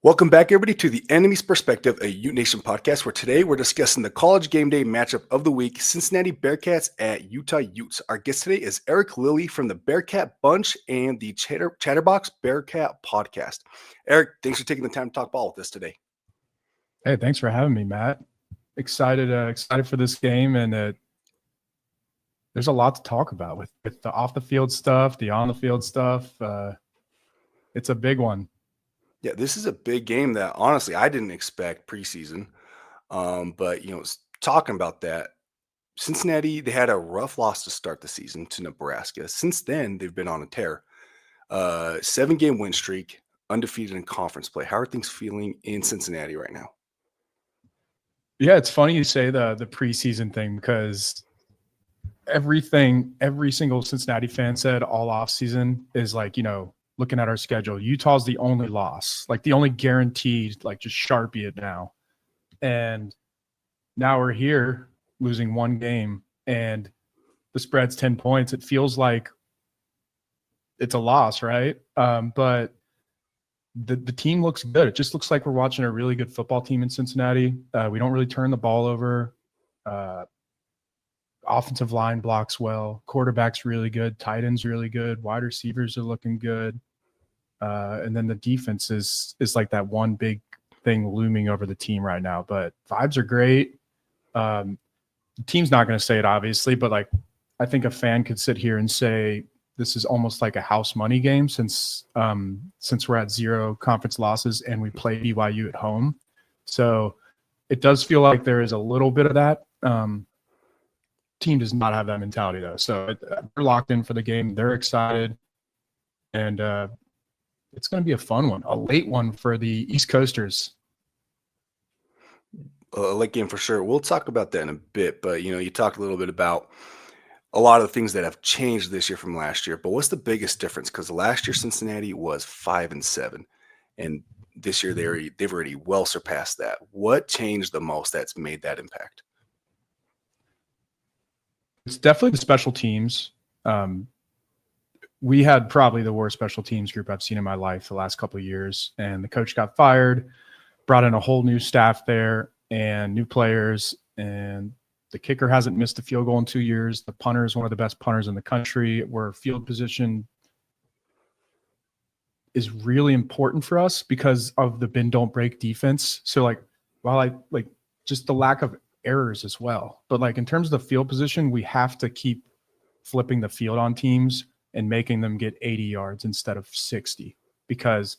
Welcome back, everybody, to the Enemy's Perspective, a UteNation podcast, where today we're discussing the College Gameday matchup of the week, Cincinnati Bearcats at Utah Utes. Our guest today is Eric Lilly from the Bearcat Bunch and the Chatterbox Bearcat Podcast. Eric, thanks for taking the time to talk ball with us today. Hey, thanks for having me, Matt. Excited for this game, and there's a lot to talk about with the off-the-field stuff, the on-the-field stuff. It's a big one. Yeah, this is a big game that honestly I didn't expect preseason. But talking about that, Cincinnati, they had a rough loss to start the season to Nebraska. Since then, they've been on a tear. 7-game win streak, undefeated in conference play. How are things feeling in Cincinnati right now? Yeah, it's funny you say the preseason thing because every single Cincinnati fan said all offseason is like, looking at our schedule, Utah's the only loss, like the only guaranteed, like just Sharpie it now. And now we're here losing one game and the spread's 10 points. It feels like it's a loss, right? But the team looks good. It just looks like we're watching a really good football team in Cincinnati. We don't really turn the ball over. Offensive line blocks well. Quarterback's really good. Tight end's really good. Wide receivers are looking good. And then the defense is like that one big thing looming over the team right now. But vibes are great. The team's not going to say it, obviously, but like I think a fan could sit here and say this is almost like a house money game since we're at 0 conference losses and we play BYU at home. So it does feel like there is a little bit of that. Team does not have that mentality though. So they're locked in for the game. They're excited. And it's going to be a fun one, a late one for the East Coasters. A late game for sure. We'll talk about that in a bit, but you talked a little bit about a lot of the things that have changed this year from last year. But what's the biggest difference? Because last year Cincinnati was 5-7, and this year they've already well surpassed that. What changed the most that's made that impact? It's definitely the special teams. We had probably the worst special teams group I've seen in my life the last couple of years. And the coach got fired, brought in a whole new staff there and new players. And the kicker hasn't missed a field goal in 2 years. The punter is one of the best punters in the country, where field position is really important for us because of the bend don't break defense. So while I just the lack of errors as well. But in terms of the field position, we have to keep flipping the field on teams and making them get 80 yards instead of 60, because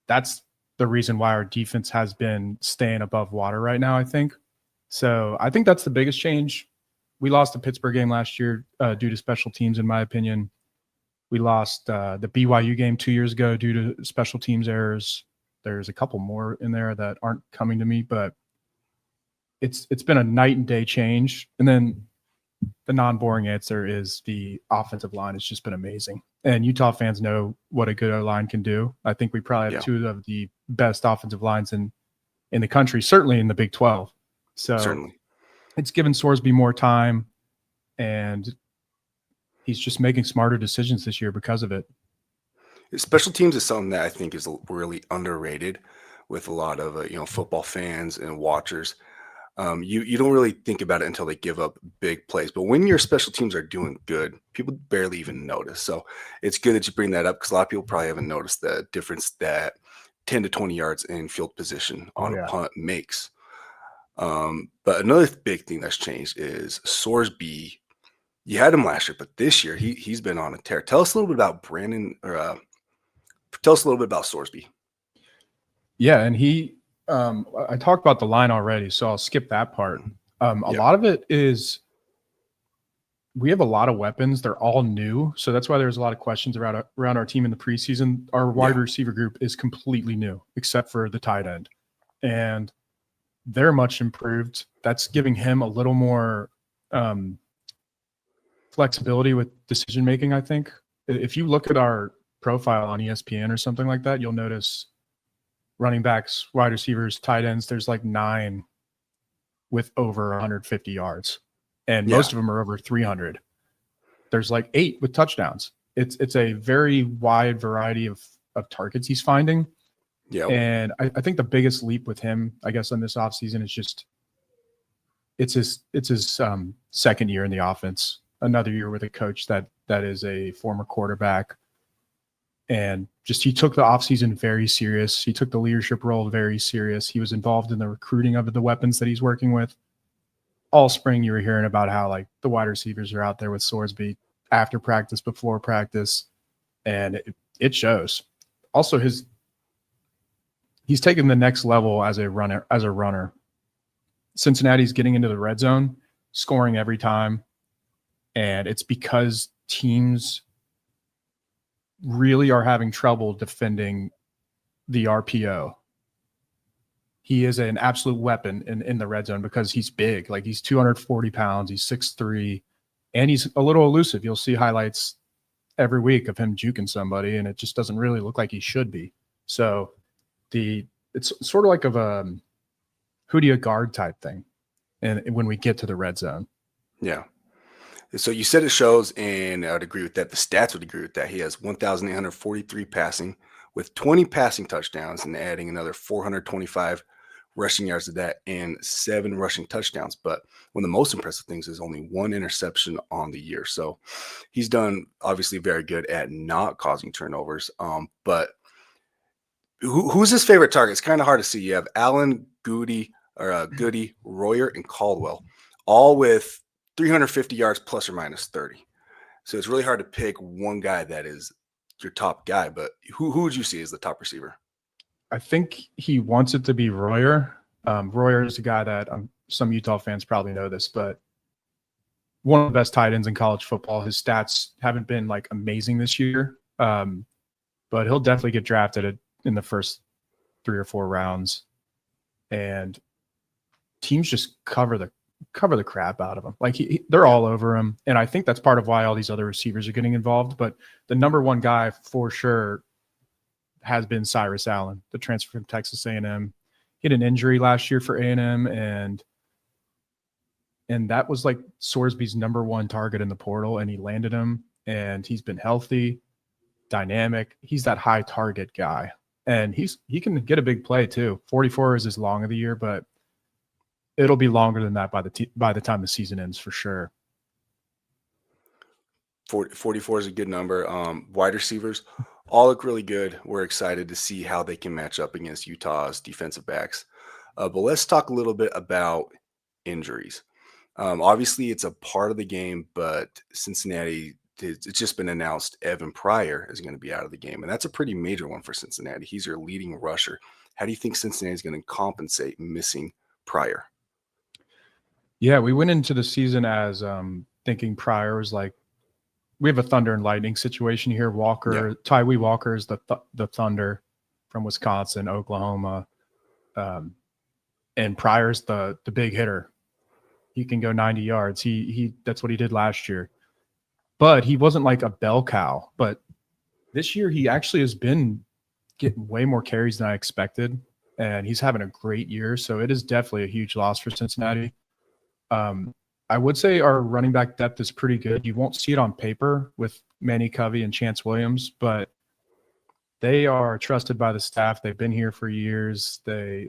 that's the reason why our defense has been staying above water right now, I think. So I think that's the biggest change. We lost the Pittsburgh game last year due to special teams, in my opinion. We lost the BYU game 2 years ago due to special teams errors. There's a couple more in there that aren't coming to me, but it's been a night and day change. And then the non-boring answer is the offensive line has just been amazing. And Utah fans know what a good O-line can do. I think we probably have two of the best offensive lines in the country, certainly in the Big 12. So certainly it's given Sorsby more time, and he's just making smarter decisions this year because of it. Special teams is something that I think is really underrated with a lot of football fans and watchers. You don't really think about it until they give up big plays. But when your special teams are doing good, people barely even notice. So it's good that you bring that up, because a lot of people probably haven't noticed the difference that 10 to 20 yards in field position on a punt makes. But another big thing that's changed is Sorsby. You had him last year, but this year he's been on a tear. Tell us a little bit about tell us a little bit about Sorsby. Yeah, and I talked about the line already, so I'll skip that part. A lot of it is we have a lot of weapons. They're all new, so that's why there's a lot of questions around our team in the preseason. Our wide receiver group is completely new, except for the tight end, and they're much improved. That's giving him a little more flexibility with decision making, I think. If you look at our profile on ESPN or something like that, you'll notice running backs, wide receivers, tight ends, there's 9 with over 150 yards. And most of them are over 300. There's 8 with touchdowns. It's a very wide variety of targets he's finding. Yeah. And I think the biggest leap with him, I guess, on this offseason is just it's his second year in the offense, another year with a coach that is a former quarterback. And just he took the offseason very serious. He took the leadership role very serious. He was involved in the recruiting of the weapons that he's working with. All spring, you were hearing about how like the wide receivers are out there with Sorsby after practice, before practice, and it shows. Also, he's taken the next level as a runner. Cincinnati's getting into the red zone, scoring every time, and it's because teams really are having trouble defending the RPO. He is an absolute weapon in the red zone because he's big. Like he's 240 pounds, he's 6'3", and he's a little elusive. You'll see highlights every week of him juking somebody, and it just doesn't really look like he should be. So it's sort of like who do you guard type thing. And when we get to the red zone. Yeah. So you said it shows, and I would agree with that. The stats would agree with that. He has 1,843 passing with 20 passing touchdowns and adding another 425 rushing yards to that and 7 rushing touchdowns. But one of the most impressive things is only 1 interception on the year. So he's done obviously very good at not causing turnovers. But who's his favorite target? It's kind of hard to see. You have Allen, Goody, Royer, and Caldwell, all with 350 yards plus or minus 30. So it's really hard to pick one guy that is your top guy. But who would you see as the top receiver? I think he wants it to be Royer. Royer is a guy that some Utah fans probably know this, but one of the best tight ends in college football. His stats haven't been like amazing this year, but he'll definitely get drafted in the first 3 or 4 rounds. And teams just cover the crap out of him. Like they're all over him. And I think that's part of why all these other receivers are getting involved. But the number one guy for sure has been Cyrus Allen, the transfer from Texas A&M. He had an injury last year for A&M, and that was like Sorsby's number one target in the portal, and he landed him, and he's been healthy, dynamic. He's that high target guy, and he can get a big play too. 44 is his long of the year, but it'll be longer than that by the time the season ends for sure. 44 is a good number. Wide receivers all look really good. We're excited to see how they can match up against Utah's defensive backs. But let's talk a little bit about injuries. Obviously, it's a part of the game, but Cincinnati, it's just been announced Evan Pryor is going to be out of the game, and that's a pretty major one for Cincinnati. He's your leading rusher. How do you think Cincinnati is going to compensate missing Pryor? Yeah, we went into the season as thinking Pryor was like, we have a thunder and lightning situation here. Tywee Walker is the Thunder from Wisconsin, Oklahoma, and Pryor's the big hitter. He can go 90 yards. He that's what he did last year, but he wasn't like a bell cow. But this year he actually has been getting way more carries than I expected, and he's having a great year. So it is definitely a huge loss for Cincinnati. I would say our running back depth is pretty good. You won't see it on paper with Manny Covey and Chance Williams, but they are trusted by the staff. They've been here for years. They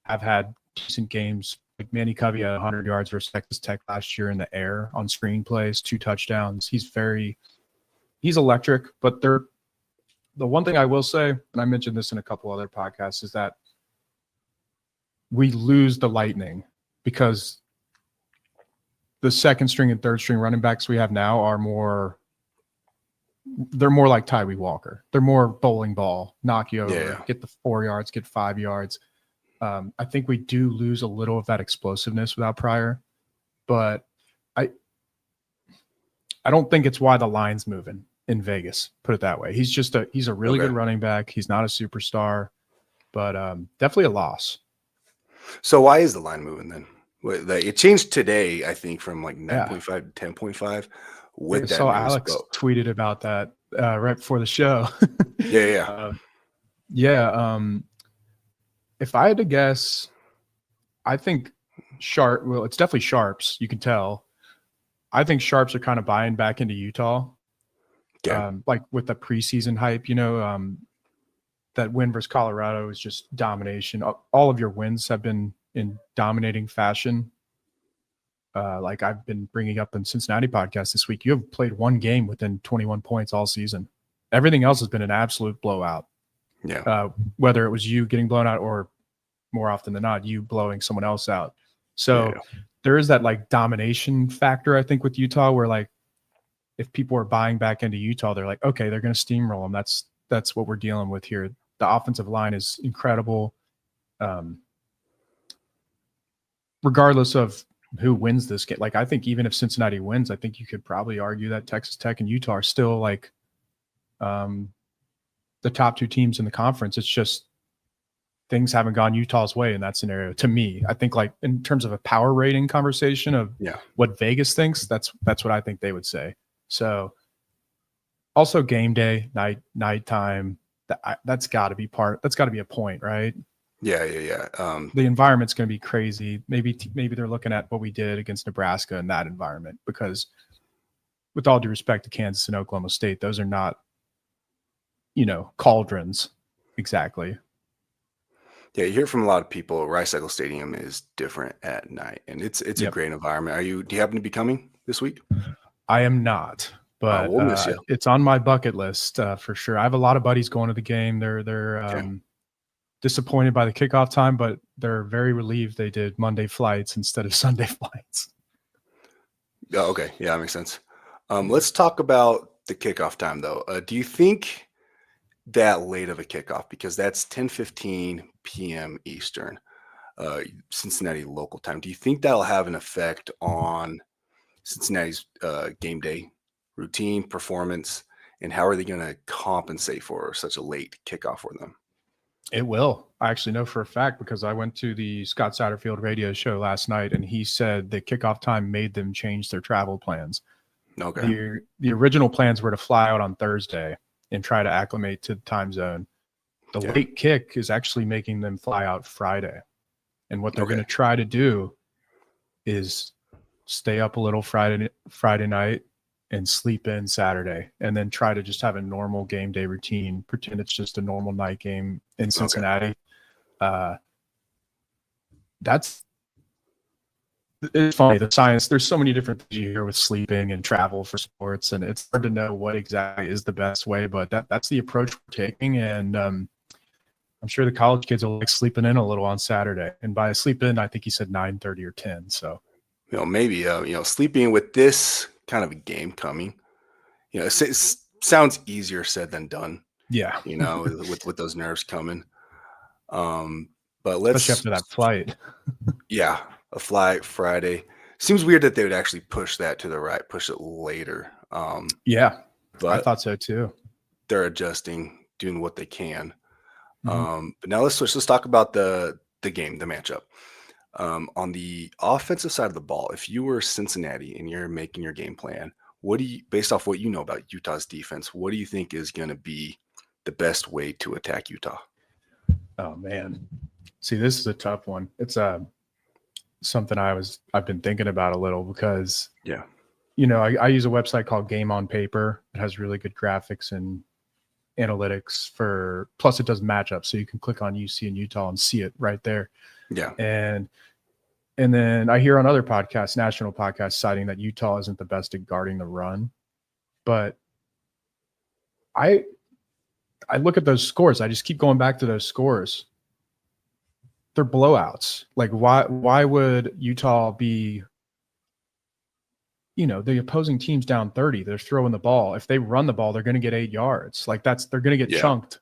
have had decent games. Like Manny Covey had 100 yards versus Texas Tech last year in the air on screen plays, 2 touchdowns. He's electric, but the one thing I will say, and I mentioned this in a couple other podcasts, is that we lose the lightning because the second string and third string running backs we have now they're more like Tywee Walker. They're more bowling ball, knock you over, get the 4 yards, get 5 yards. I think we do lose a little of that explosiveness without Pryor, but I don't think it's why the line's moving in Vegas, put it that way. He's a really good running back. He's not a superstar, but definitely a loss. So why is the line moving then? It changed today, I think, from like 9.5 to 10.5. With that, so Alex tweeted about that right before the show. If I had to guess, I think it's definitely Sharps. You can tell. I think Sharps are kind of buying back into Utah, like with the preseason hype. that win versus Colorado is just domination. All of your wins have been in dominating fashion. Like I've been bringing up in Cincinnati podcast this week, you have played one game within 21 points all season. Everything else has been an absolute blowout. Yeah. Whether it was you getting blown out or more often than not, you blowing someone else out. So there is that like domination factor, I think, with Utah, where like if people are buying back into Utah, they're like, okay, they're going to steamroll them. That's what we're dealing with here. The offensive line is incredible. Regardless of who wins this game, like I think even if Cincinnati wins, I think you could probably argue that Texas Tech and Utah are still like the top two teams in the conference. It's just things haven't gone Utah's way in that scenario. To me, I think like in terms of a power rating conversation of what Vegas thinks, that's what I think they would say. So also game day, nighttime, that's got to be a point, right? Yeah. The environment's going to be crazy. Maybe they're looking at what we did against Nebraska in that environment, because with all due respect to Kansas and Oklahoma State, those are not, cauldrons exactly. Yeah, you hear from a lot of people. Rice Eccles Stadium is different at night, and it's a great environment. Do you happen to be coming this week? I am not, but we'll miss you. It's on my bucket list for sure. I have a lot of buddies going to the game. They're disappointed by the kickoff time, but they're very relieved they did Monday flights instead of Sunday flights. Oh, okay. Yeah, that makes sense. Let's talk about the kickoff time, though. Do you think that late of a kickoff, because that's 10:15 p.m. Eastern, Cincinnati local time, do you think that'll have an effect on Cincinnati's game day routine, performance, and how are they going to compensate for such a late kickoff for them? It will. I actually know for a fact, because I went to the Scott Satterfield radio show last night, and he said the kickoff time made them change their travel plans. Okay. The original plans were to fly out on Thursday and try to acclimate to the time zone. The late kick is actually making them fly out Friday. And what they're going to try to do is stay up a little Friday night and sleep in Saturday, and then try to just have a normal game day routine, pretend it's just a normal night game in Cincinnati. It's funny, the science, there's so many different things you hear with sleeping and travel for sports, and it's hard to know what exactly is the best way, but that's the approach we're taking. And I'm sure the college kids will like sleeping in a little on Saturday. And by sleep in, I think he said 9:30 or 10. So, maybe, sleeping with this kind of a game coming, it sounds easier said than done. Yeah. with those nerves coming. But especially after that flight. Yeah. A flight Friday. Seems weird that they would actually push that to the right, push it later. But I thought so too. They're adjusting, doing what they can. But now let's switch. Let's talk about the game, the matchup. On the offensive side of the ball, if you were Cincinnati and you're making your game plan, based off what you know about Utah's defense, what do you think is going to be the best way to attack Utah? Oh man, see, this is a tough one. It's something I've been thinking about a little, because I use a website called Game on Paper. It has really good graphics and analytics plus it does matchups, so you can click on UC and Utah and see it right there. Yeah. And then I hear on other podcasts, national podcasts, citing that Utah isn't the best at guarding the run. But I look at those scores. I just keep going back to those scores. They're blowouts. Like why would Utah be, the opposing team's down 30, they're throwing the ball. If they run the ball, they're going to get 8 yards. Like they're going to get chunked.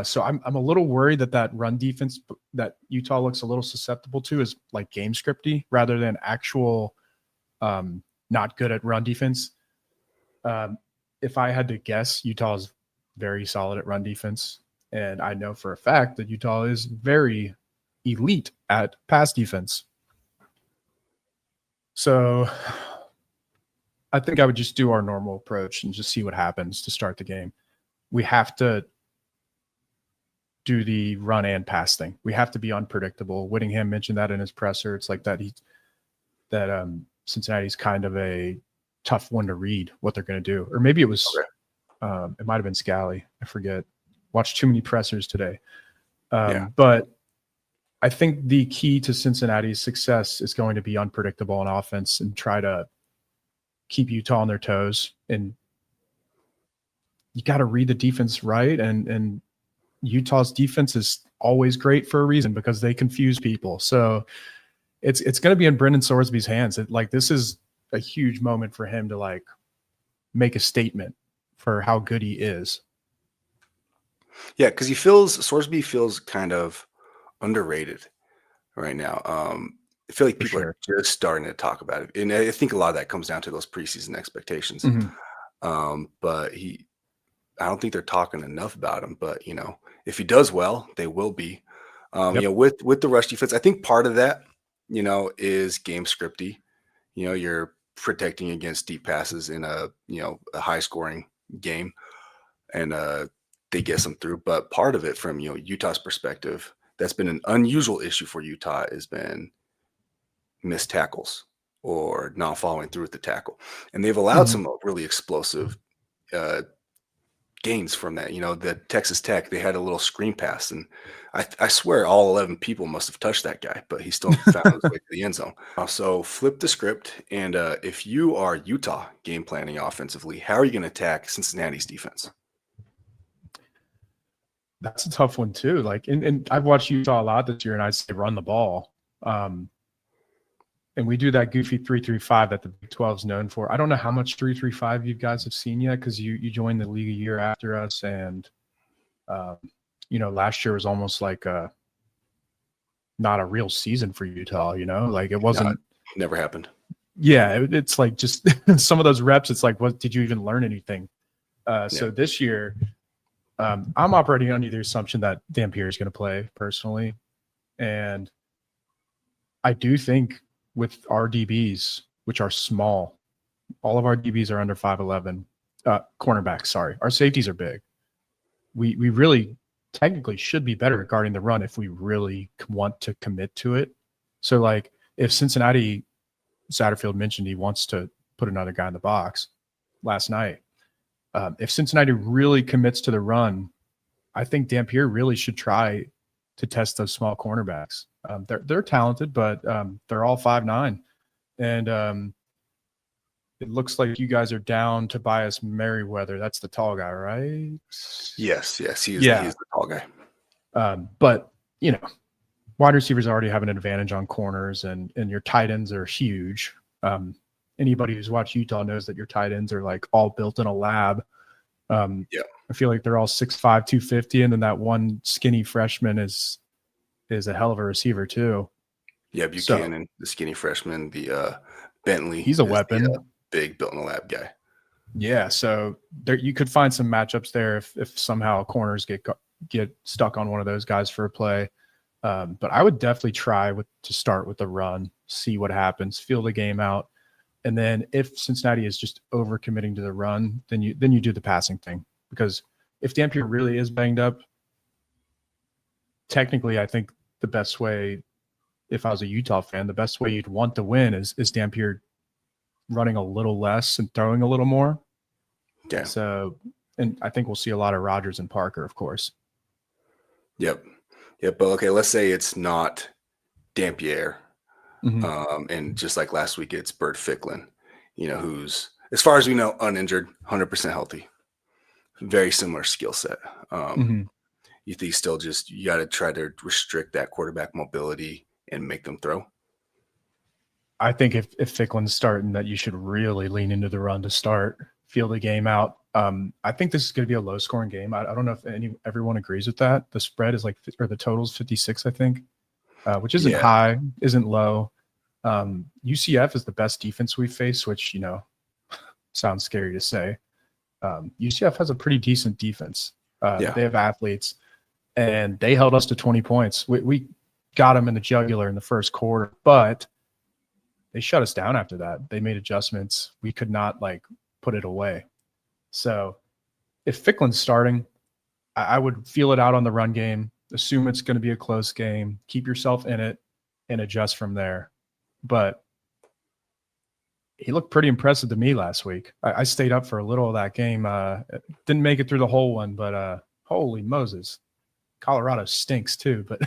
So I'm a little worried that run defense that Utah looks a little susceptible to is like game scripty rather than actual not good at run defense. If I had to guess, Utah's very solid at run defense. And I know for a fact that Utah is very elite at pass defense. So I think I would just do our normal approach and just see what happens to start the game. We have to do the run and pass thing. We have to be unpredictable. Whittingham mentioned that in his presser. It's like that Cincinnati's kind of a tough one to read what they're going to do. Or maybe it was it might have been Scally. I forget. Watched too many pressers today. Yeah. But I think the key to Cincinnati's success is going to be unpredictable on offense and try to keep Utah on their toes. And you got to read the defense right. And Utah's defense is always great for a reason because they confuse people. So it's going to be in Brendan Sorsby's hands. This is a huge moment for him to like make a statement for how good he is. Yeah, because Sorsby feels kind of underrated right now. I feel like people are just starting to talk about it, and I think a lot of that comes down to those preseason expectations. But I don't think they're talking enough about him. But if he does well, they will be. With the rush defense, I think part of that, is game scripty. You're protecting against deep passes in a high scoring game, and they get some through. But part of it from Utah's perspective, that's been an unusual issue for Utah has been missed tackles or not following through with the tackle, and they've allowed some really explosive gains from that. The Texas Tech, they had a little screen pass, and I swear all 11 people must have touched that guy, but he still found his way to the end zone. So flip the script, and if you are Utah game planning offensively, how are you going to attack Cincinnati's defense? That's a tough one too. And I've watched Utah a lot this year, and I'd say run the ball. And we do that goofy 3-3-5 that the Big 12 is known for. I don't know how much 3-3-5 you guys have seen yet because you joined the league a year after us, and last year was almost like not a real season for Utah. It wasn't. No, it never happened. Yeah, it's like just some of those reps. It's like, what did you even learn anything? So this year, I'm operating under the assumption that Dampier is going to play personally, and I do think with our DBs, which are small, all of our DBs are under 5'11". Cornerbacks, sorry. Our safeties are big. We really technically should be better at guarding the run if we really want to commit to it. So, if Cincinnati, Satterfield mentioned he wants to put another guy in the box last night. If Cincinnati really commits to the run, I think Dampier really should try to test those small cornerbacks. They're talented, but they're all 5'9", and it looks like you guys are down Tobias Merriweather. That's the tall guy, right? Yes, he is the tall guy. But wide receivers already have an advantage on corners, and your tight ends are huge. Anybody who's watched Utah knows that your tight ends are like all built in a lab. I feel like they're all 6'5", 250, and then that one skinny freshman is a hell of a receiver too. Yeah, Buchanan, the skinny freshman, the Bentley. He's a weapon. The, big built in the lab guy. Yeah, so there you could find some matchups there if somehow corners get stuck on one of those guys for a play. But I would definitely try to start with the run, see what happens, feel the game out. And then if Cincinnati is just overcommitting to the run, then you do the passing thing. Because if Dampier really is banged up, technically I think the best way, if I was a Utah fan, the best way you'd want to win is Dampier running a little less and throwing a little more. Yeah. So, and I think we'll see a lot of Rodgers and Parker, of course. Yep. But okay, let's say it's not Dampier. And just like last week, it's Bert Ficklin, who's, as far as we know, uninjured, 100% healthy, very similar skill set. You think still you got to try to restrict that quarterback mobility and make them throw? I think if Ficklin's starting, that you should really lean into the run to start, feel the game out. I think this is going to be a low scoring game. I don't know if everyone agrees with that. The spread is the total's 56, I think, which isn't high, isn't low. UCF is the best defense we've faced, which, sounds scary to say. UCF has a pretty decent defense. They have athletes, and they held us to 20 points. We got them in the jugular in the first quarter, but they shut us down after that. They made adjustments. We could not put it away. So if Ficklin's starting, I would feel it out on the run game, assume it's going to be a close game, keep yourself in it, and adjust from there. But he looked pretty impressive to me last week. I stayed up for a little of that game. Didn't make it through the whole one, but Holy Moses. Colorado stinks too, but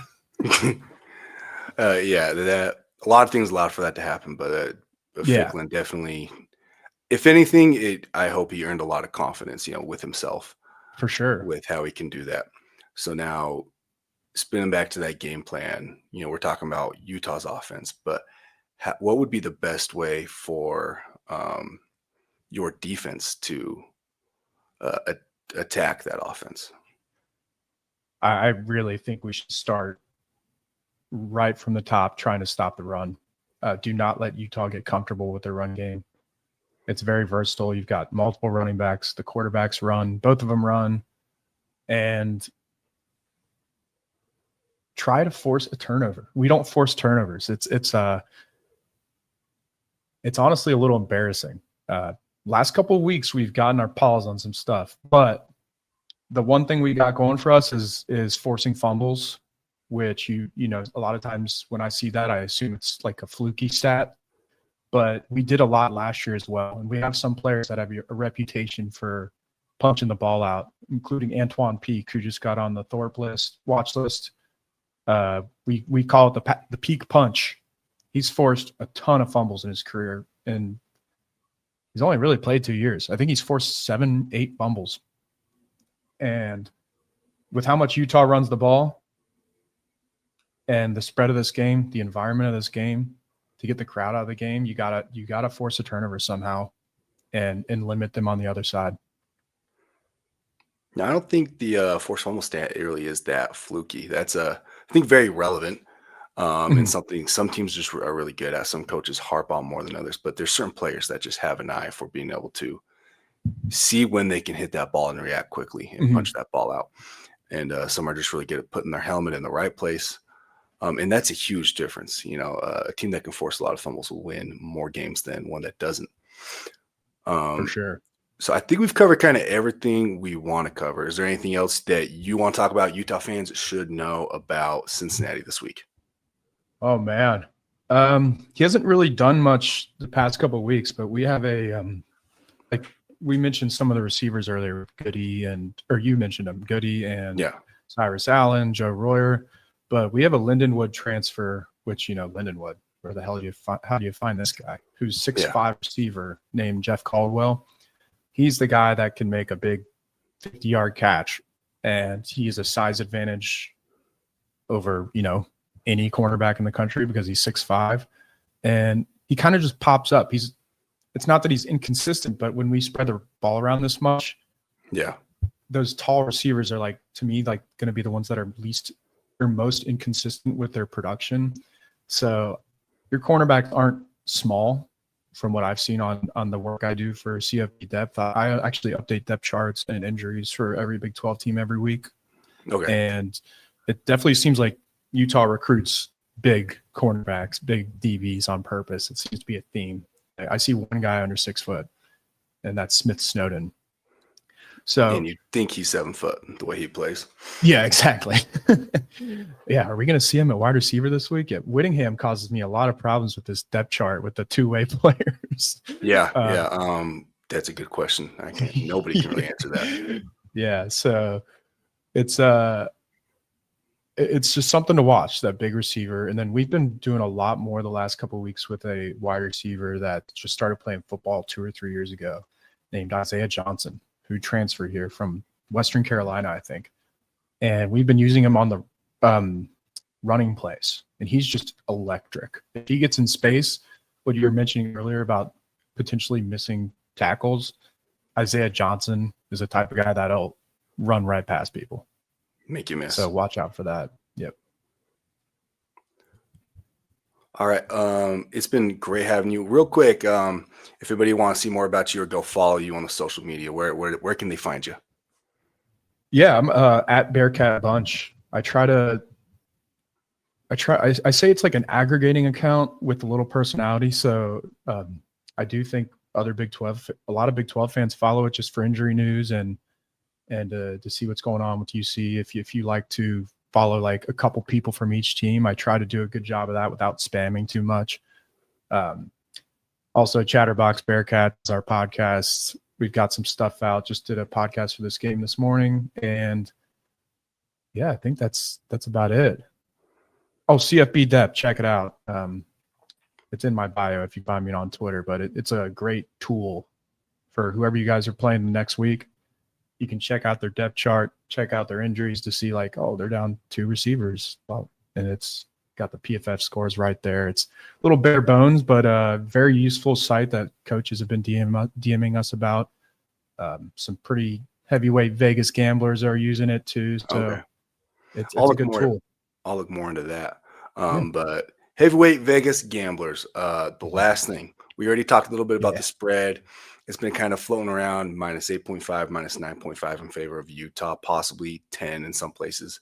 Yeah, that a lot of things allowed for that to happen, but yeah, Ficklin definitely, if anything, I hope he earned a lot of confidence, with himself, for sure. with how he can do that. So now, spinning back to that game plan, we're talking about Utah's offense, but what would be the best way for your defense to attack that offense? I really think we should start right from the top trying to stop the run. Do not let Utah get comfortable with their run game. It's very versatile. You've got multiple running backs. The quarterbacks run. Both of them run. And try to force a turnover. We don't force turnovers. It's honestly a little embarrassing. Last couple of weeks, we've gotten our paws on some stuff. But the one thing we got going for us is forcing fumbles, which a lot of times when I see that, I assume it's like a fluky stat. But we did a lot last year as well. And we have some players that have a reputation for punching the ball out, including Antoine Peak, who just got on the Thorpe watch list. We call it the Peak Punch. He's forced a ton of fumbles in his career, and he's only really played 2 years. I think he's forced 7-8 fumbles. And with how much Utah runs the ball and the spread of this game, the environment of this game, to get the crowd out of the game, you gotta force a turnover somehow and limit them on the other side. Now, I don't think the force fumble stat really is that fluky. That's I think very relevant, and something some teams just are really good at. Some coaches harp on more than others, but there's certain players that just have an eye for being able to see when they can hit that ball and react quickly and punch that ball out. And some are just really good at putting their helmet in the right place. And that's a huge difference. A team that can force a lot of fumbles will win more games than one that doesn't. For sure. So I think we've covered kind of everything we want to cover. Is there anything else that you want to talk about Utah fans should know about Cincinnati this week? Oh, man. He hasn't really done much the past couple of weeks, but we have like we mentioned some of the receivers earlier, or you mentioned them, Goody and Cyrus Allen, Joe Royer. But we have a Lindenwood transfer, which, Lindenwood, where the hell how do you find this guy who's 6'5" receiver named Jeff Caldwell? He's the guy that can make a big 50-yard catch, and he's a size advantage over, any cornerback in the country because he's 6'5", and he kind of just pops up. It's not that he's inconsistent, but when we spread the ball around this much, those tall receivers are to me, going to be the ones that are most inconsistent with their production. So your cornerbacks aren't small from what I've seen on the work I do for CFP depth. I actually update depth charts and injuries for every Big 12 team every week. Okay. And it definitely seems like Utah recruits big cornerbacks, big DBs on purpose. It seems to be a theme. I see one guy under 6 foot, and that's Smith Snowden. So, and you think he's 7 foot the way he plays. Yeah, exactly. Yeah. Are we going to see him at wide receiver this week? Yeah. Whittingham causes me a lot of problems with this depth chart with the two-way players. Yeah. That's a good question. Nobody can really answer that. Yeah. So it's just something to watch, that big receiver. And then we've been doing a lot more the last couple of weeks with a wide receiver that just started playing football 2 or 3 years ago named Isaiah Johnson, who transferred here from Western Carolina, I think. And we've been using him on the running plays, and he's just electric. If he gets in space, what you were mentioning earlier about potentially missing tackles, Isaiah Johnson is the type of guy that'll run right past people. Make you miss. So watch out for that. Yep. All right. It's been great having you. Real quick, if anybody wants to see more about you or go follow you on the social media, where can they find you? Yeah, I'm at Bearcat Bunch. I say it's like an aggregating account with a little personality. So I do think a lot of Big 12 fans follow it just for injury news and to see what's going on with UC. If you like to follow like a couple people from each team, I try to do a good job of that without spamming too much. Also, Chatterbox Bearcats, our podcast. We've got some stuff out. Just did a podcast for this game this morning, and yeah, I think that's about it. Oh, CFB Depth, check it out. It's in my bio if you find me on Twitter, but it's a great tool for whoever you guys are playing next week. You can check out their depth chart, check out their injuries to see like, oh, they're down 2 receivers. Well, and it's got the PFF scores right there. It's a little bare bones, but a very useful site that coaches have been DMing us about. Some pretty heavyweight Vegas gamblers are using it too. So Okay. it's a good tool. I'll look more into that. Yeah. But heavyweight Vegas gamblers, the last thing, we already talked a little bit about the spread. It's been kind of floating around minus 8.5, minus 9.5 in favor of Utah, possibly 10 in some places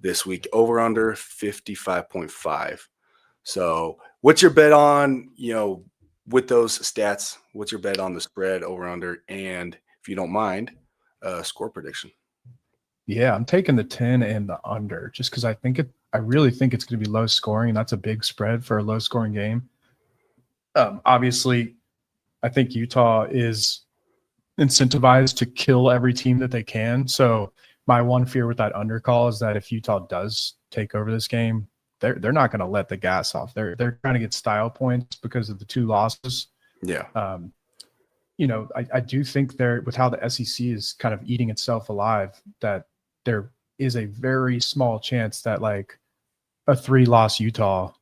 this week. Over under 55.5. So what's your bet on, with those stats? What's your bet on the spread, over under? And if you don't mind, score prediction. Yeah, I'm taking the 10 and the under just because I really think it's going to be low scoring, and that's a big spread for a low scoring game. Obviously, I think Utah is incentivized to kill every team that they can. So my one fear with that under call is that if Utah does take over this game, they're not going to let the gas off. They're trying to get style points because of the 2 losses. Yeah. I do think with how the SEC is kind of eating itself alive, that there is a very small chance that like a 3-loss Utah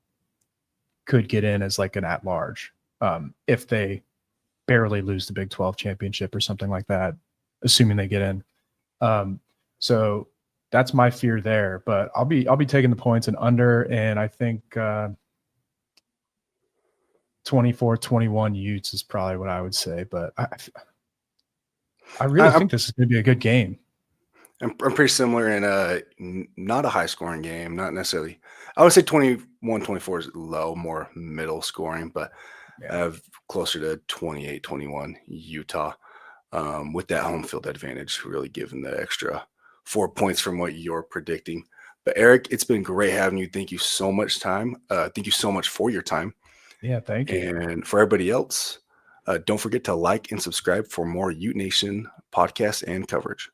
could get in as like an at-large if they barely lose the Big 12 championship or something like that, assuming they get in. So that's my fear there, but I'll be taking the points and under, and I think 24-21 Utes is probably what I would say, but I really think this is going to be a good game. I'm pretty similar in not a high scoring game, not necessarily. I would say 21-24 is low, more middle scoring, but I have closer to 28-21 Utah with that home field advantage, really giving the extra 4 points from what you're predicting. But Eric, it's been great having you. Thank you so much Thank you so much for your time. Yeah, thank you. And for everybody else, don't forget to like and subscribe for more UteNation podcasts and coverage.